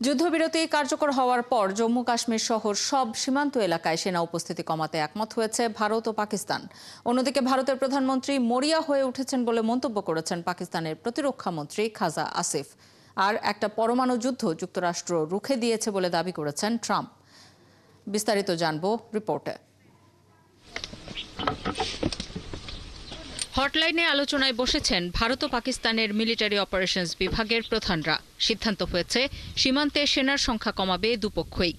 যুদ্ধবিরতি কার্যকর হওয়ার পর জম্মু কাশ্মীর শহর সব সীমান্ত এলাকায় সেনা উপস্থিতি কমাতে একমত হয়েছে ভারত ও পাকিস্তান। অন্যদিকে ভারতের প্রধানমন্ত্রী মরিয়া হয়ে উঠেছেন বলে মন্তব্য করেছেন পাকিস্তানের প্রতিরক্ষা মন্ত্রী খাজা আসিফ। আর একটা পরমাণু যুদ্ধ যুক্তরাষ্ট্র রুখে দিয়েছে বলে দাবি করেছেন ট্রাম্প। বিস্তারিত জানব রিপোর্টে। হটলাইনে আলোচনায় বসেছেন ভারত ও পাকিস্তানের মিলিটারি অপারেশনস বিভাগের প্রধানরা। সিদ্ধান্ত হয়েছে সীমান্তে সেনার সংখ্যা কমাবে দুপক্ষই।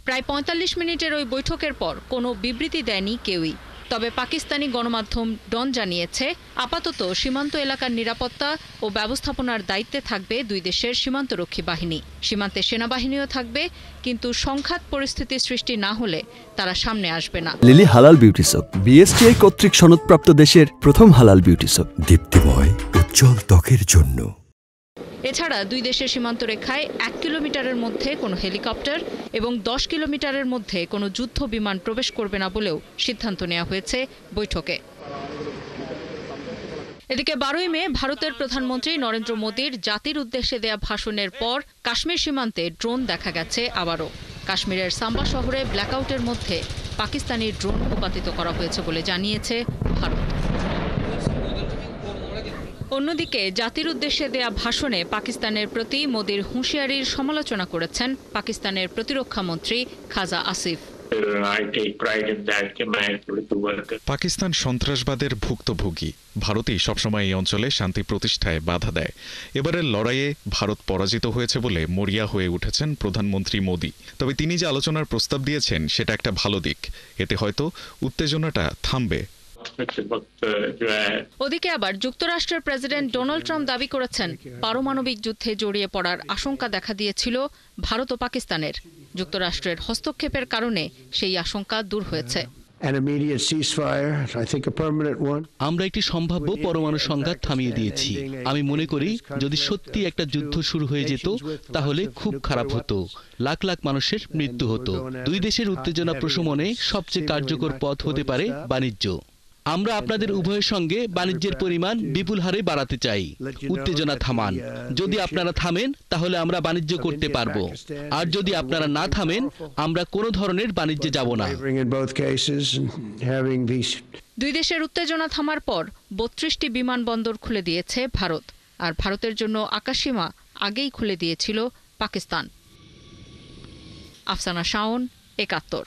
প্রায় ৪৫ মিনিটের ওই বৈঠকের পর কোনো বিবৃতি দেয়নি কেউই। তবে পাকিস্তানি গণমাধ্যম ডন জানিয়েছে, আপাতত সীমান্ত এলাকার নিরাপত্তা ও ব্যবস্থাপনার দায়িত্বে থাকবে দুই দেশের সীমান্তরক্ষী বাহিনী। সীমান্তে সেনাবাহিনীও থাকবে, কিন্তু সংঘাত পরিস্থিতি সৃষ্টি না হলে তারা সামনে আসবে না। লিলি হালাল বিউটি সোপ, বিএসটিআই কর্তৃক সনদপ্রাপ্ত দেশের প্রথম হালাল বিউটি সোপ, দীপ্তিময় উজ্জ্বল ত্বকের জন্য। এছাড়া দুই দেশের সীমান্ত রেখায় ১ কিলোমিটারের মধ্যে কোনো হেলিকপ্টার এবং ১০ কিলোমিটারের মধ্যে কোনো যুদ্ধ বিমান প্রবেশ করবে না বলেও সিদ্ধান্ত নেওয়া হয়েছে বৈঠকে। এদিকে ১২ই মে ভারতের প্রধানমন্ত্রী নরেন্দ্র মোদীর জাতির উদ্দেশ্যে দেয়া ভাষণের পর কাশ্মীর সীমান্তে ড্রোন দেখা গেছে আবারও। কাশ্মীরের সাম্বা শহরে ব্ল্যাকআউটের মধ্যে পাকিস্তানি ড্রোন ভূপাতিত করা হয়েছে বলে জানিয়েছে ভারত। অন্যদিকে জাতির উদ্দেশ্যে দেয়া ভাষণে পাকিস্তানের প্রতি মোদীর হুঁশিয়ারির সমালোচনা করেছেন পাকিস্তানের প্রতিরক্ষা মন্ত্রী খাজা আসিফ। পাকিস্তান সন্ত্রাসবাদের ভুক্তভোগী। ভারতই সবসময় এই অঞ্চলে শান্তি প্রতিষ্ঠায় বাধা দেয়। এবারের লড়াইয়ে ভারত পরাজিত হয়েছে বলে মরিয়া হয়ে উঠেছেন প্রধানমন্ত্রী মোদী। তবে তিনি যে আলোচনার প্রস্তাব দিয়েছেন সেটা একটা ভালো দিক। এতে হয়তো উত্তেজনাটা থামবে। ওদিকে আবার যুক্তরাষ্ট্রের প্রেসিডেন্ট ডোনাল্ড ট্রাম্প দাবি করেছেন, পারমাণবিক যুদ্ধে জড়িয়ে পড়ার আশঙ্কা দেখা দিয়েছিল ভারত ও পাকিস্তানের। যুক্তরাষ্ট্রের হস্তক্ষেপের কারণে সেই আশঙ্কা দূর হয়েছে। আমরা একটি সম্ভাব্য পরমাণু সংঘাত থামিয়ে দিয়েছি। আমি মনে করি যদি সত্যি একটা যুদ্ধ শুরু হয়ে যেত তাহলে খুব খারাপ হতো, লাখ লাখ মানুষের মৃত্যু হতো। দুই দেশের উত্তেজনা প্রশমনে সবচেয়ে কার্যকর পথ হতে পারে বাণিজ্য। আমরা আপনাদের উভয়ের সঙ্গে বাণিজ্যের পরিমাণ বিপুল হারে বাড়াতে চাই। উত্তেজনা থামান। যদি আপনারা থামেন তাহলে আমরা বাণিজ্য করতে পারবো, আর যদি আপনারা না থামেন আমরা কোনো ধরনের বাণিজ্যে যাব না। দুই দেশের উত্তেজনা থামার পর ৩২টি বিমানবন্দর খুলে দিয়েছে ভারত, আর ভারতের জন্য আকাশসীমা আগেই খুলে দিয়েছিল পাকিস্তান। আফসানা শাওন, ৭১।